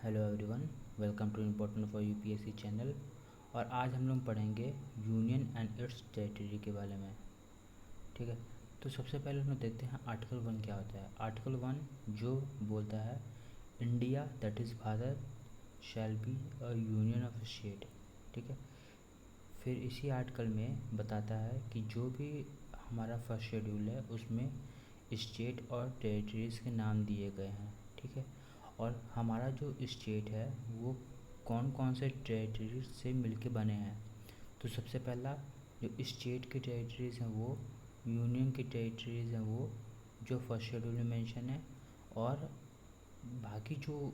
Hello everyone, welcome to important for UPSC channel. और आज हम लोग पढ़ेंगे यूनियन एंड इट्स टेरिटरी के बारे में। ठीक है, तो सबसे पहले हम लोग देखते हैं आर्टिकल 1 क्या होता है। आर्टिकल 1 जो बोलता है India that is Bharat shall be a union of state. ठीक है, फिर इसी आर्टिकल में बताता है कि जो भी हमारा फर्स्ट शेड्यूल है उसमें स्टेट और टेरिटरीज़ के नाम दिए गए हैं। ठीक है, और हमारा जो स्टेट है वो कौन कौन से टेरिटरीज से मिलके बने हैं। तो सबसे पहला जो स्टेट के टेरिटरीज़ हैं वो यूनियन की टेरिटरीज़ हैं वो जो फर्स्ट शेड्यूल में मेंशन है, और बाकी जो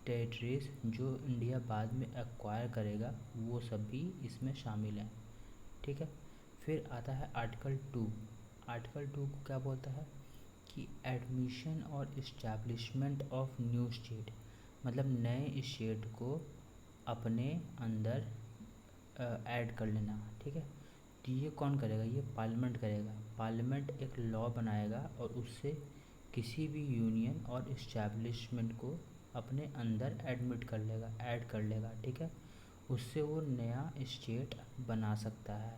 टेरिटरीज़ जो इंडिया बाद में एक्वायर करेगा वो सब भी इसमें शामिल हैं। ठीक है, फिर आता है आर्टिकल 2। आर्टिकल 2 को क्या बोलता है कि एडमिशन और इस्टेब्लिशमेंट ऑफ न्यू स्टेट, मतलब नए स्टेट को अपने अंदर ऐड कर लेना। ठीक है, तो ये कौन करेगा? ये पार्लियामेंट करेगा। पार्लियामेंट एक लॉ बनाएगा और उससे किसी भी यूनियन और इस्टेब्लिशमेंट को अपने अंदर एडमिट कर लेगा, ऐड कर लेगा। ठीक है, उससे वो नया स्टेट बना सकता है।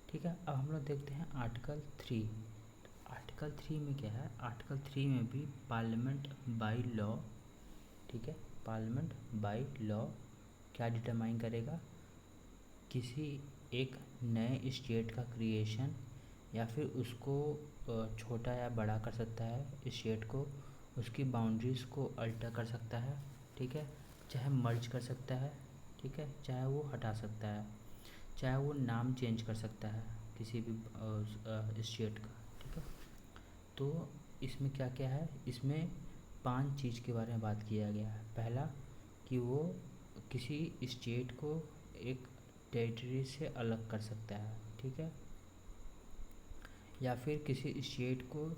ठीक है, अब हम लोग देखते हैं आर्टिकल 3। आर्टिकल 3 में क्या है? आर्टिकल 3 में भी पार्लियामेंट बाय लॉ, ठीक है, पार्लियामेंट बाय लॉ क्या डिटरमाइन करेगा? किसी एक नए स्टेट का क्रिएशन, या फिर उसको छोटा या बड़ा कर सकता है स्टेट को, उसकी बाउंड्रीज़ को अल्टर कर सकता है। ठीक है, चाहे मर्ज कर सकता है, ठीक है, चाहे वो हटा सकता है, चाहे वो नाम चेंज कर सकता है किसी भी स्टेट का। ठीक है, तो इसमें क्या क्या है? इसमें 5 चीज़ के बारे में बात किया गया है। पहला कि वो किसी स्टेट को एक टेरिटरी से अलग कर सकता है। ठीक है, या फिर किसी स्टेट को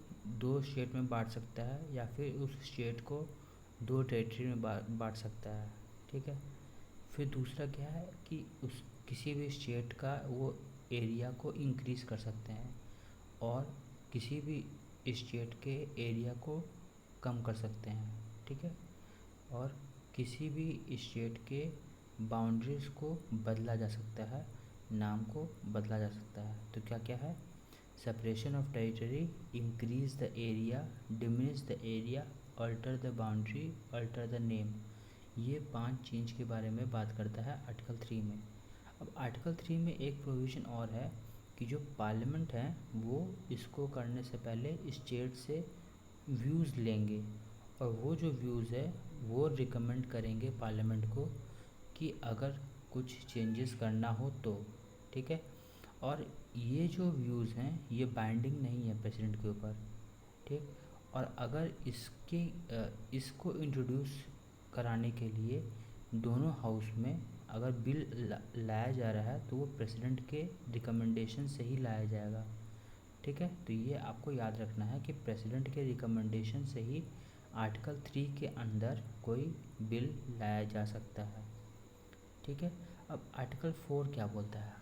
2 स्टेट में बांट सकता है, या फिर उस स्टेट को 2 टेरिटरी में बांट सकता है। ठीक है, फिर दूसरा क्या है कि उस किसी भी स्टेट का वो एरिया को इंक्रीज़ कर सकते हैं, और किसी भी स्टेट के एरिया को कम कर सकते हैं। ठीक है, और किसी भी स्टेट के बाउंड्रीज़ को बदला जा सकता है, नाम को बदला जा सकता है। तो क्या क्या है? Separation of territory, increase the area, diminish the area, alter the boundary, alter the name. ये 5 चीज़ के बारे में बात करता है आर्टिकल 3 में। अब आर्टिकल 3 में एक प्रोविज़न और है कि जो पार्लियामेंट है वो इसको करने से पहले स्टेट से व्यूज़ लेंगे, और वो जो व्यूज़ है वो रिकमेंड करेंगे पार्लियामेंट को कि अगर कुछ चेंजेस करना हो तो। ठीक है, और ये जो व्यूज़ हैं ये बाइंडिंग नहीं है प्रेसिडेंट के ऊपर। ठीक, और अगर इसको इंट्रोड्यूस कराने के लिए दोनों हाउस में अगर बिल लाया जा रहा है तो वो प्रेसिडेंट के रिकमेंडेशन से ही लाया जाएगा। ठीक है, तो ये आपको याद रखना है कि प्रेसिडेंट के रिकमेंडेशन से ही आर्टिकल 3 के अंदर कोई बिल लाया जा सकता है। ठीक है, अब आर्टिकल 4 क्या बोलता है?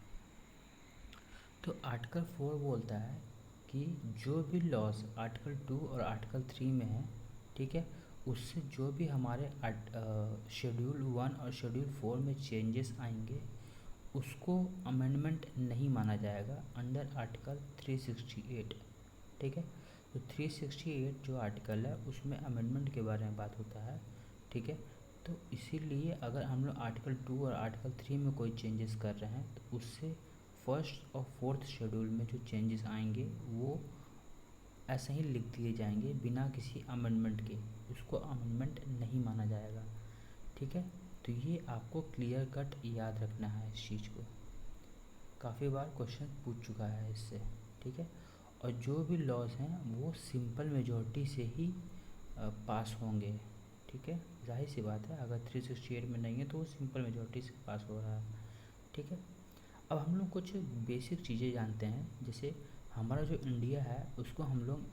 तो आर्टिकल 4 बोलता है कि जो भी लॉज आर्टिकल 2 और आर्टिकल 3 में है, ठीक है, उससे जो भी हमारे शेड्यूल 1 और शेड्यूल 4 में चेंजेस आएंगे उसको अमेंडमेंट नहीं माना जाएगा अंडर आर्टिकल 368। ठीक है, तो 368 जो आर्टिकल है उसमें अमेंडमेंट के बारे में बात होता है। ठीक है, तो इसीलिए अगर हम लोग आर्टिकल 2 और आर्टिकल 3 में कोई चेंजेस कर रहे हैं तो उससे फर्स्ट और फोर्थ शेड्यूल में जो चेंजेस आएंगे वो ऐसे ही लिख दिए जाएंगे बिना किसी अमेंडमेंट के, उसको अमेंडमेंट नहीं माना जाएगा। ठीक है, तो ये आपको क्लियर कट याद रखना है इस चीज़ को, काफ़ी बार क्वेश्चन पूछ चुका है इससे। ठीक है, और जो भी लॉज हैं वो सिंपल मेजॉरिटी से ही पास होंगे। ठीक है, जाहिर सी बात है, अगर 368 में नहीं है तो वो सिंपल मेजॉरिटी से पास हो रहा है। ठीक है, अब हम लोग कुछ बेसिक चीज़ें जानते हैं, जैसे हमारा जो इंडिया है उसको हम लोग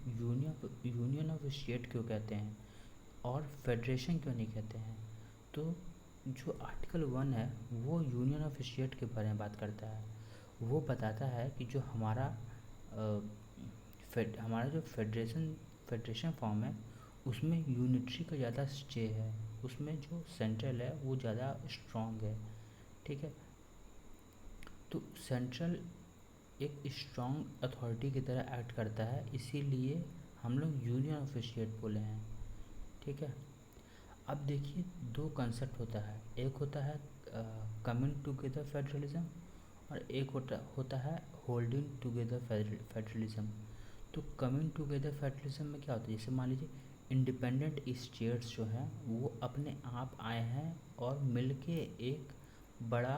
यूनियन ऑफ स्टेट क्यों कहते हैं और फेडरेशन क्यों नहीं कहते हैं। तो जो आर्टिकल 1 है वो यूनियन ऑफ स्टेट के बारे में बात करता है। वो बताता है कि जो हमारा जो फेडरेशन फॉर्म है उसमें यूनिटरी का ज़्यादा स्टे है, उसमें जो सेंट्रल है वो ज़्यादा स्ट्रॉन्ग है, ठीक है। तो सेंट्रल एक स्ट्रॉन्ग अथॉरिटी की तरह एक्ट करता है, इसीलिए हम लोग यूनियन ऑफ स्टेट बोले हैं, ठीक है। अब देखिए दो कंसेप्ट होता है, एक होता है कमिंग टुगेदर फेडरलिज्म और एक होता है होल्डिंग टुगेदर फेडरलिज्म। तो कमिंग टुगेदर फेडरलिज्म में क्या होता है, जैसे मान लीजिए इंडिपेंडेंट स्टेट्स जो हैं वो अपने आप आए हैं और मिलके एक बड़ा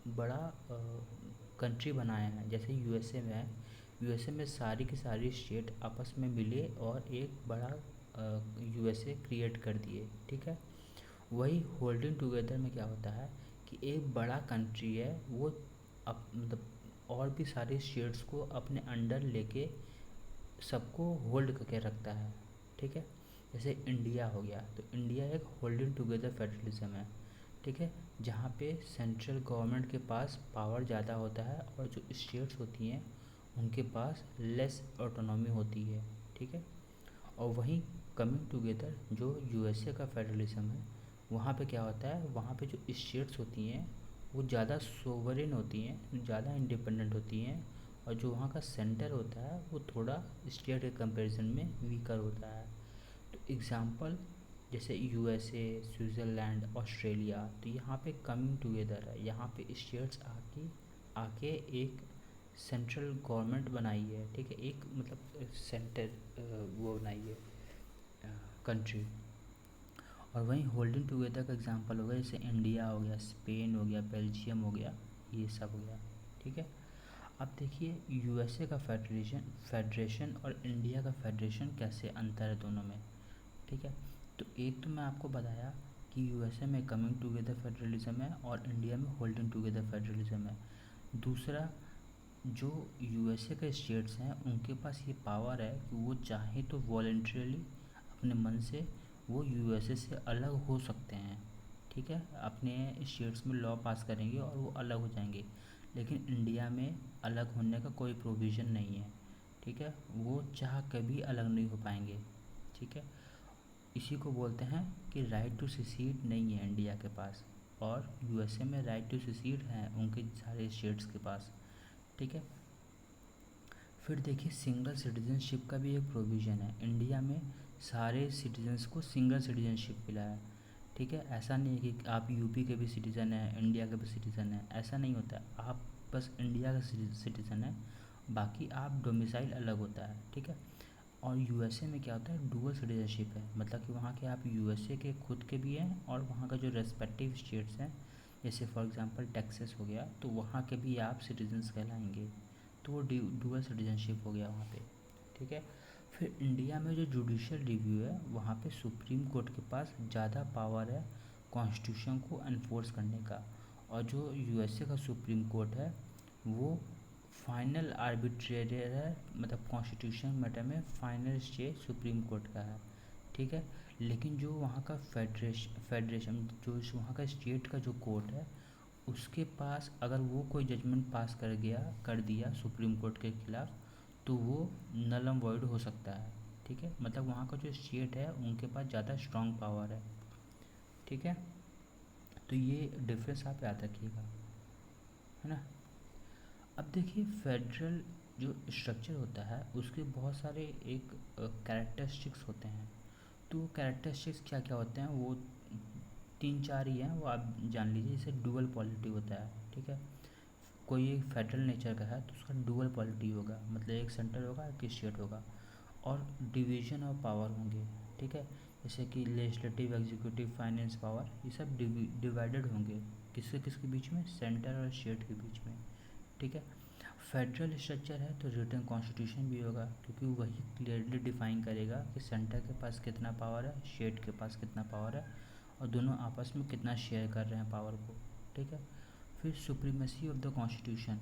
बड़ा कंट्री बनाए हैं, जैसे यूएसए में है। यूएसए में सारी की सारी स्टेट आपस में मिले और एक बड़ा यूएसए क्रिएट कर दिए, ठीक है। वही होल्डिंग टुगेदर में क्या होता है कि एक बड़ा कंट्री है वो मतलब और भी सारे स्टेट्स को अपने अंडर लेके सबको होल्ड करके रखता है, ठीक है। जैसे इंडिया हो गया, तो इंडिया एक होल्डिंग टुगेदर फेडरलिज्म है, ठीक है, जहाँ पे सेंट्रल गवर्नमेंट के पास पावर ज़्यादा होता है और जो स्टेट्स होती हैं उनके पास लेस ऑटोनॉमी होती है, ठीक है। और वहीं कमिंग टुगेदर जो यूएसए का फेडरलिज्म है, वहाँ पे क्या होता है, वहाँ पे जो स्टेट्स होती हैं वो ज़्यादा सोवरेन होती हैं, ज़्यादा इंडिपेंडेंट होती हैं, और जो वहाँ का सेंटर होता है वो थोड़ा स्टेट के कंपैरिजन में वीकर होता है। तो एग्ज़ाम्पल जैसे यूएसए, स्विट्ज़रलैंड, ऑस्ट्रेलिया, तो यहाँ पे कमिंग टुगेदर है, यहाँ पे स्टेट्स आके आके एक सेंट्रल गवर्नमेंट बनाई है, ठीक है, एक मतलब सेंटर वो बनाई है कंट्री। और वहीं होल्डिंग टुगेदर का एग्जांपल हो गया जैसे इंडिया हो गया, स्पेन हो गया, बेल्जियम हो गया, ये सब हो गया, ठीक है। अब देखिए यूएसए का फेडरेशन और इंडिया का फेडरेशन कैसे अंतर है दोनों में, ठीक है। तो एक तो मैं आपको बताया कि यूएसए में कमिंग टुगेदर फेडरलिज्म है और इंडिया में होल्डिंग टुगेदर फेडरलिज्म है। दूसरा, जो यूएसए के स्टेट्स हैं उनके पास ये पावर है कि वो चाहे तो वॉलेंट्रियली अपने मन से वो यूएसए से अलग हो सकते हैं, ठीक है, अपने स्टेट्स में लॉ पास करेंगे और वो अलग हो जाएंगे। लेकिन इंडिया में अलग होने का कोई प्रोविज़न नहीं है, ठीक है, वो चाह कभी अलग नहीं हो पाएंगे, ठीक है। इसी को बोलते हैं कि राइट टू सिसीड नहीं है इंडिया के पास, और यूएसए में राइट टू सिसीड है उनके सारे स्टेट्स के पास, ठीक है। फिर देखिए सिंगल सिटीजनशिप का भी एक प्रोविज़न है, इंडिया में सारे सिटीजन्स को सिंगल सिटीजनशिप मिला है, ठीक है। ऐसा नहीं है कि आप यूपी के भी सिटीज़न हैं, इंडिया के भी सिटीज़न हैं, ऐसा नहीं होता है। आप बस इंडिया का सिटीज़न है, बाकी आप डोमिसाइल अलग होता है, ठीक है। और यूएसए में क्या होता है, डुअल सिटीजनशिप है, मतलब कि वहाँ के आप यूएसए के खुद के भी हैं और वहाँ का जो रेस्पेक्टिव स्टेट्स हैं, जैसे फॉर एग्जांपल टेक्सास हो गया, तो वहाँ के भी आप सिटीजन्स कहलाएंगे, तो वो डुअल सिटीजनशिप हो गया वहाँ पे, ठीक है। फिर इंडिया में जो जुडिशल रिव्यू है वहाँ पे सुप्रीम कोर्ट के पास ज़्यादा पावर है कॉन्स्टिट्यूशन को एनफोर्स करने का, और जो यूएसए का सुप्रीम कोर्ट है वो फाइनल आर्बिट्रेटर है, मतलब कॉन्स्टिट्यूशन मैटर में फाइनल स्टे सुप्रीम कोर्ट का है, ठीक है। लेकिन जो वहाँ का फेडरेशन जो वहाँ का स्टेट का जो कोर्ट है उसके पास अगर वो कोई जजमेंट पास कर दिया सुप्रीम कोर्ट के खिलाफ, तो वो नल एंड वॉइड हो सकता है, ठीक है। मतलब वहाँ का जो स्टेट है उनके पास ज़्यादा स्ट्रॉन्ग पावर है, ठीक है। तो ये डिफरेंस आप याद रखिएगा, है ना। अब देखिए फेडरल जो स्ट्रक्चर होता है उसके बहुत सारे एक कैरेक्टरिस्टिक्स होते हैं। तो कैरेक्टरिस्टिक्स क्या क्या होते हैं, वो तीन चार ही हैं, वो आप जान लीजिए। जैसे डुअल पॉलिटी होता है, ठीक है, कोई एक फेडरल नेचर का है तो उसका डुअल पॉलिटी होगा, मतलब एक सेंटर होगा एक स्टेट होगा, और डिवीजन ऑफ पावर होंगे, ठीक है। जैसे कि लेजिस्लेटिव, एग्जीक्यूटिव, फाइनेंस पावर, ये सब डिवाइडेड होंगे किसके किसके बीच में, सेंटर और स्टेट के बीच में, ठीक है। फेडरल स्ट्रक्चर है तो रिटन कॉन्स्टिट्यूशन भी होगा, क्योंकि वही क्लियरली डिफाइन करेगा कि सेंटर के पास कितना पावर है, स्टेट के पास कितना पावर है, और दोनों आपस में कितना शेयर कर रहे हैं पावर को, ठीक है। फिर सुप्रीमेसी ऑफ द कॉन्स्टिट्यूशन,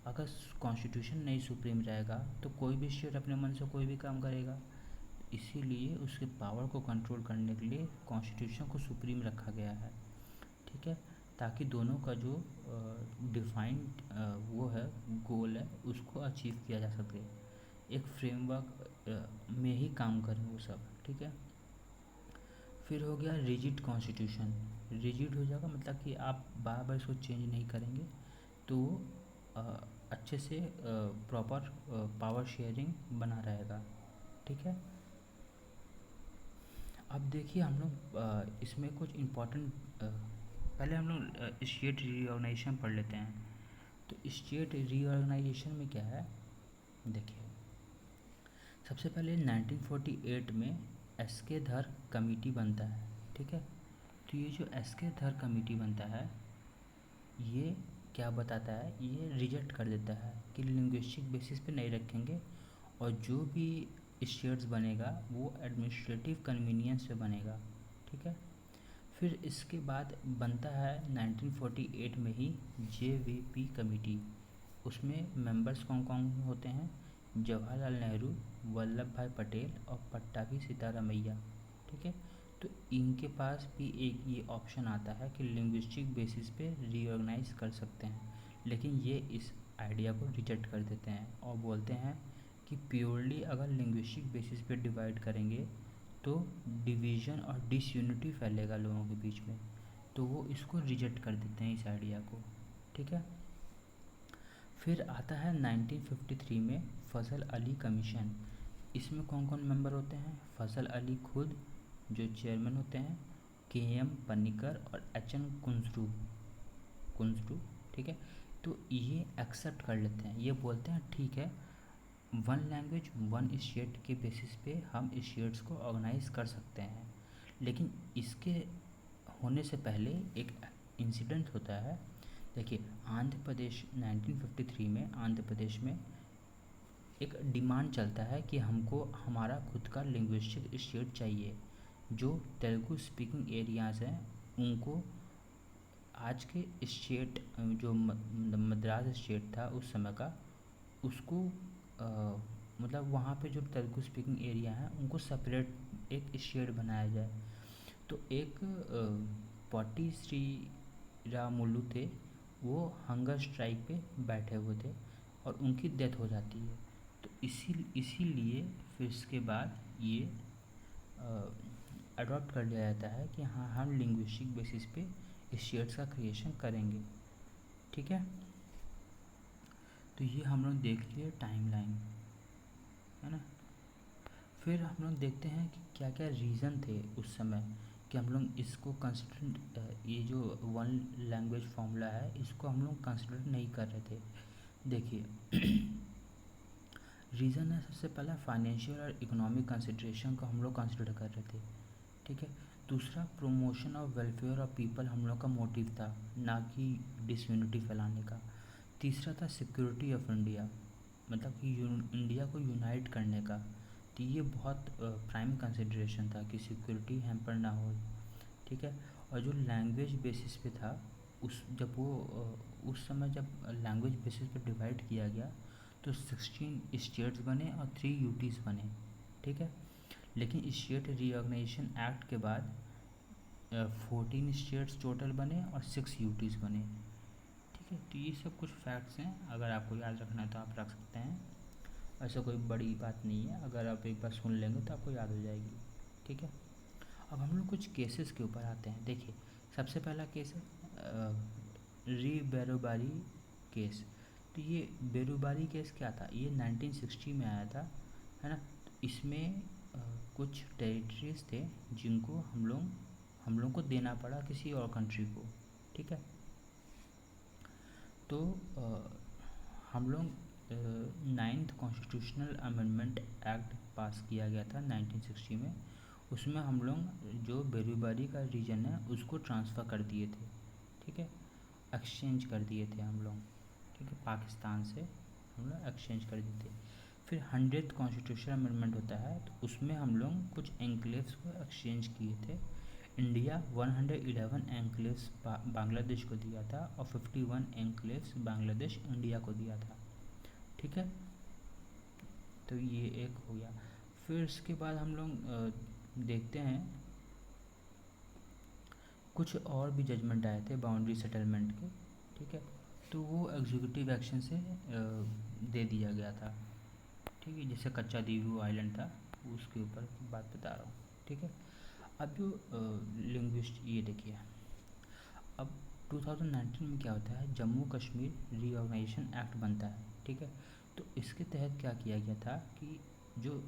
अगर कॉन्स्टिट्यूशन नहीं सुप्रीम रहेगा तो कोई भी स्टेट अपने मन से कोई भी काम करेगा, इसीलिए उसके पावर को कंट्रोल करने के लिए कॉन्स्टिट्यूशन को सुप्रीम रखा गया है, ठीक है, ताकि दोनों का जो डिफाइंड वो है गोल है उसको अचीव किया जा सके। एक फ्रेमवर्क में ही काम करें वो सब, ठीक है। फिर हो गया रिजिड कॉन्स्टिट्यूशन। रिजिड हो जाएगा मतलब कि आप बार बार इसको चेंज नहीं करेंगे, तो अच्छे से प्रॉपर पावर शेयरिंग बना रहेगा, ठीक है। अब देखिए हम लोग इसमें कुछ इम्पोर्टेंट, पहले हम लोग स्टेट रीऑर्गेनाइजेशन पढ़ लेते हैं। तो स्टेट रीऑर्गेनाइजेशन में क्या है, देखिए सबसे पहले 1948 में एसके धर कमेटी बनता है, ठीक है। तो ये जो एसके धर कमेटी बनता है, ये क्या बताता है, ये रिजेक्ट कर देता है कि लिंग्विस्टिक बेसिस पे नहीं रखेंगे, और जो भी स्टेट्स बनेगा वो एडमिनिस्ट्रेटिव कन्वीनियंस पे बनेगा, ठीक है। फिर इसके बाद बनता है 1948 में ही जेवीपी कमेटी। उसमें मेंबर्स कौन कौन होते हैं, जवाहरलाल नेहरू, वल्लभ भाई पटेल और पट्टाभी सीतारामैया, ठीक है। तो इनके पास भी एक ये ऑप्शन आता है कि लिंग्विस्टिक बेसिस पे रीऑर्गेनाइज कर सकते हैं, लेकिन ये इस आइडिया को रिजेक्ट कर देते हैं और बोलते हैं कि प्योरली अगर लिंग्विस्टिक बेसिस पे डिवाइड करेंगे तो डिवीज़न और डिसयूनिटी फैलेगा लोगों के बीच में, तो वो इसको रिजेक्ट कर देते हैं इस आइडिया को, ठीक है। फिर आता है 1953 में फजल अली कमीशन। इसमें कौन कौन मेंबर होते हैं, फजल अली खुद जो चेयरमैन होते हैं, के एम पन्नीकर और एच एन कुंजरू, ठीक है। तो ये एक्सेप्ट कर लेते हैं, ये बोलते हैं ठीक है, वन लैंग्वेज वन स्टेट के बेसिस पे हम स्टेट्स को ऑर्गेनाइज कर सकते हैं। लेकिन इसके होने से पहले एक इंसिडेंट होता है। देखिए आंध्र प्रदेश 1953 में आंध्र प्रदेश में एक डिमांड चलता है कि हमको हमारा खुद का लिंग्विस्टिक स्टेट चाहिए। जो तेलुगु स्पीकिंग एरियाज़ हैं उनको आज के स्टेट जो मद्रास स्टेट था उस समय का, उसको मतलब वहाँ पे जो तेलुगु स्पीकिंग एरिया हैं उनको सेपरेट एक स्टेट बनाया जाए। तो एक पॉटी श्री रामुलु थे, वो हंगर स्ट्राइक पे बैठे हुए थे और उनकी डेथ हो जाती है। तो इसीलिए फिर इसके बाद ये अडॉप्ट कर लिया जाता है कि हाँ हम लिंग्विस्टिक बेसिस पे स्टेट्स का क्रिएशन करेंगे, ठीक है। तो ये हम लोग देख लिए टाइमलाइन, है ना। फिर हम लोग देखते हैं कि क्या क्या रीज़न थे उस समय कि हम लोग इसको कंसिडर, ये जो वन लैंग्वेज फॉर्मूला है इसको हम लोग कंसिडर नहीं कर रहे थे। देखिए रीज़न है सबसे पहला फाइनेंशियल और इकोनॉमिक कंसिड्रेशन को हम लोग कंसिडर कर रहे थे, ठीक है। दूसरा promotion of welfare of people हम लोग का मोटिव था, ना कि डिसयूनिटी फैलाने का। तीसरा था सिक्योरिटी ऑफ इंडिया, मतलब कि इंडिया को यूनाइट करने का। तो ये बहुत प्राइम कंसिडरेशन था कि सिक्योरिटी हैम्पर ना हो, ठीक है। और जो लैंग्वेज बेसिस पे था उस समय जब लैंग्वेज बेसिस पे डिवाइड किया गया तो 16 स्टेट्स बने और 3 यूटीज़ बने, ठीक है। लेकिन स्टेट रीऑर्गेनाइजेशन एक्ट के बाद 14 स्टेट्स टोटल बने और 6 यूटीज़ बने, ठीक है। तो ये सब कुछ फैक्ट्स हैं, अगर आपको याद रखना है तो आप रख सकते हैं, ऐसा कोई बड़ी बात नहीं है, अगर आप एक बार सुन लेंगे तो आपको याद हो जाएगी, ठीक है। अब हम लोग कुछ केसेस के ऊपर आते हैं। देखिए सबसे पहला केस है री बेरोबारी केस। तो ये बेरोबारी केस क्या था, ये 1960 में आया था, है ना। तो इसमें कुछ टेरिटरीज थे जिनको हम लोग को देना पड़ा किसी और कंट्री को, ठीक है। तो हम लोग 9th कॉन्स्टिट्यूशनल अमेंडमेंट एक्ट पास किया गया था 1960 में। उसमें हम लोग जो बेरोबारी का रीजन है उसको ट्रांसफ़र कर दिए थे, ठीक है, एक्सचेंज कर दिए थे हम लोग, ठीक है। पाकिस्तान से हम लोग एक्सचेंज कर दिए थे। फिर 100th कॉन्स्टिट्यूशनल अमेंडमेंट होता है, तो उसमें हम लोग कुछ एन्क्लेव्स को एक्सचेंज किए थे। इंडिया 111 एन्क्लेव्स बांग्लादेश को दिया था और 51 एन्क्लेव्स बांग्लादेश इंडिया को दिया था, ठीक है। तो ये एक हो गया। फिर इसके बाद हम लोग देखते हैं कुछ और भी जजमेंट आए थे बाउंड्री सेटलमेंट के, ठीक है। तो वो एग्जीक्यूटिव एक्शन से दे दिया गया था, ठीक है, जैसे कच्चा दीवू आइलैंड था उसके ऊपर बात बता रहा हूँ। ठीक है, अब जो लिंग्विस्ट ये देखिए, अब 2019 में क्या होता है, जम्मू कश्मीर रीऑर्गेनाइजेशन एक्ट बनता है। ठीक है, तो इसके तहत क्या किया गया था कि जो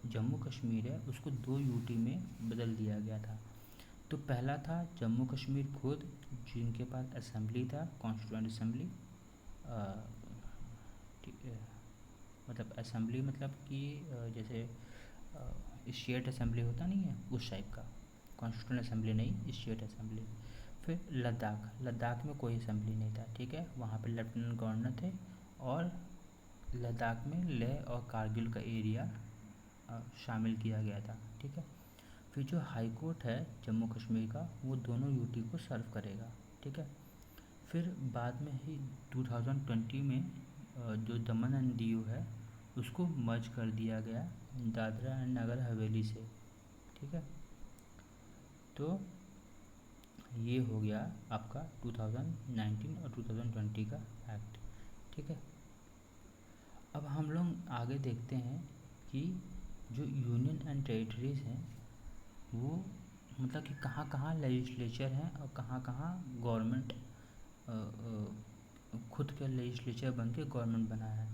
जम्मू कश्मीर है उसको 2 यूटी में बदल दिया गया था। तो पहला था जम्मू कश्मीर खुद, जिनके पास असेंबली था, कॉन्स्टिट्यूएंट असेंबली, मतलब असेंबली मतलब कि जैसे स्टेट असेंबली होता नहीं है उस टाइप का, कॉन्स्टिट्यूएंट असेंबली नहीं, स्टेट असेंबली। फिर लद्दाख, लद्दाख में कोई असेंबली नहीं था। ठीक है, वहाँ पे लेफ्टिनेंट गवर्नर थे, और लद्दाख में लेह और कारगिल का एरिया शामिल किया गया था। ठीक है, फिर जो हाई कोर्ट है जम्मू कश्मीर का वो दोनों यूटी को सर्व करेगा। ठीक है, फिर बाद में ही 2020 में जो दमन एंड दीव है उसको मर्ज कर दिया गया दादरा एंड नगर हवेली से। ठीक है, तो ये हो गया आपका 2019 और 2020 का एक्ट। ठीक है, अब हम लोग आगे देखते हैं कि जो यूनियन एंड टेरिटरीज़ हैं वो मतलब कि कहाँ कहाँ लेजिस्लेचर हैं और कहाँ कहाँ गवर्नमेंट खुद का लेजिस्लेचर बन के गवर्नमेंट बना है।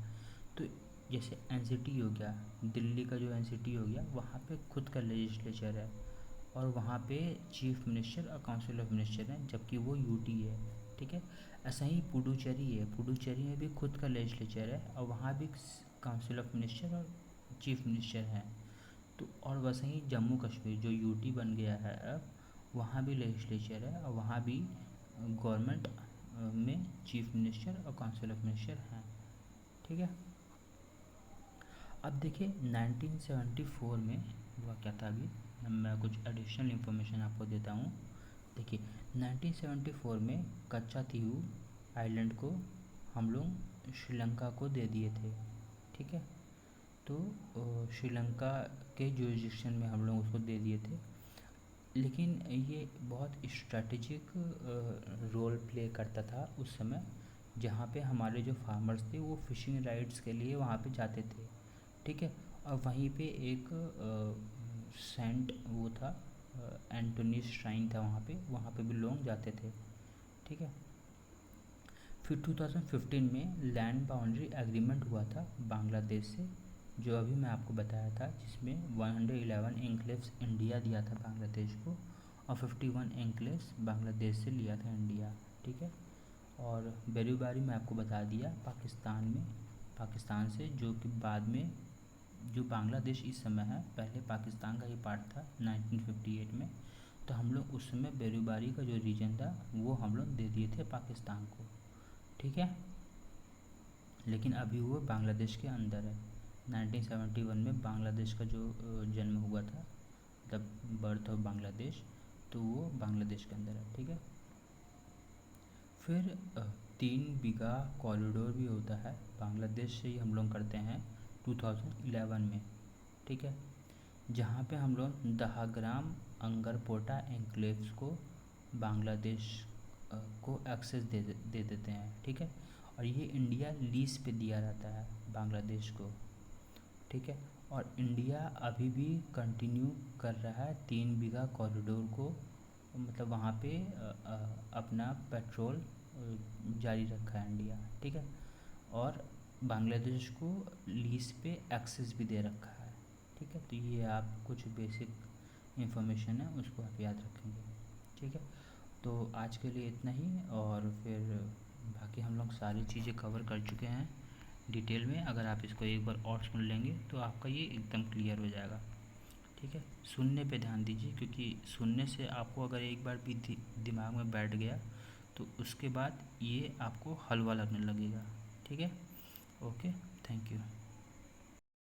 तो जैसे एनसीटी हो गया, दिल्ली का जो एनसीटी हो गया वहाँ पे खुद का लेजिस्लेचर है, और वहाँ पे चीफ मिनिस्टर और काउंसिल ऑफ मिनिस्टर हैं, जबकि वो यूटी है। ठीक है, ऐसा ही पुडुचेरी है, पुडुचेरी में भी खुद का लेजिस्लेचर है और वहाँ भी काउंसिल ऑफ मिनिस्टर और चीफ मिनिस्टर हैं। तो और वैसे ही जम्मू कश्मीर जो यूटी बन गया है अब, वहाँ भी लेजिस्लेचर है और वहाँ भी गवर्नमेंट में चीफ मिनिस्टर और काउंसिल ऑफ मिनिस्टर हैं। ठीक है, अब देखिए 1974 में हुआ क्या था। अभी मैं कुछ एडिशनल इन्फॉर्मेशन आपको देता हूँ। देखिए 1974 में कच्चा तीहू आइलैंड को हम लोग श्रीलंका को दे दिए थे। ठीक है, तो श्रीलंका के जुरिडिक्शन में हम लोग उसको दे दिए थे, लेकिन ये बहुत स्ट्रैटेजिक रोल प्ले करता था उस समय, जहाँ पे हमारे जो फार्मर्स थे वो फिशिंग राइट्स के लिए वहाँ पे जाते थे। ठीक है, और वहीं पे एक सेंट वो था, एंटोनी श्राइन था वहाँ पे भी लोग जाते थे। ठीक है, फिर 2015 में लैंड बाउंड्री एग्रीमेंट हुआ था बांग्लादेश से, जो अभी मैं आपको बताया था, जिसमें 111 एन्क्लेव्स इंडिया दिया था बांग्लादेश को, और 51 एन्क्लेव्स बांग्लादेश से लिया था इंडिया। ठीक है, और बेरूबारी में आपको बता दिया पाकिस्तान से, जो कि बाद में जो बांग्लादेश इस समय है पहले पाकिस्तान का ही पार्ट था 1958 में। तो हम लोग उस समय बेरूबारी का जो रीजन था वो हम लोग दे दिए थे पाकिस्तान को। ठीक है, लेकिन अभी वो बांग्लादेश के अंदर है। 1971 में बांग्लादेश का जो जन्म हुआ था, मतलब बर्थ ऑफ बांग्लादेश, तो वो बांग्लादेश के अंदर है। ठीक है, फिर 3 बीघा कॉरिडोर भी होता है बांग्लादेश से ही हम लोग करते हैं 2011 में। ठीक है, जहाँ पे हम लोग दहाग्राम अंगरपोटा एन्क्लेव्स को बांग्लादेश को एक्सेस दे देते हैं। ठीक है, और ये इंडिया लीज पे दिया रहता है बांग्लादेश को। ठीक है, और इंडिया अभी भी कंटिन्यू कर रहा है 3 बीघा कॉरिडोर को, मतलब वहाँ पे अपना पेट्रोल जारी रखा है इंडिया। ठीक है, और बांग्लादेश को लीज पे एक्सेस भी दे रखा है। ठीक है, तो ये आप कुछ बेसिक इन्फॉर्मेशन है उसको आप याद रखेंगे। ठीक है, तो आज के लिए इतना ही, और फिर बाकी हम लोग सारी चीज़ें कवर कर चुके हैं डिटेल में। अगर आप इसको एक बार और सुन लेंगे तो आपका ये एकदम क्लियर हो जाएगा। ठीक है, सुनने पे ध्यान दीजिए, क्योंकि सुनने से आपको अगर एक बार भी दिमाग में बैठ गया तो उसके बाद ये आपको हलवा लगने लगेगा। ठीक है, ओके, थैंक यू।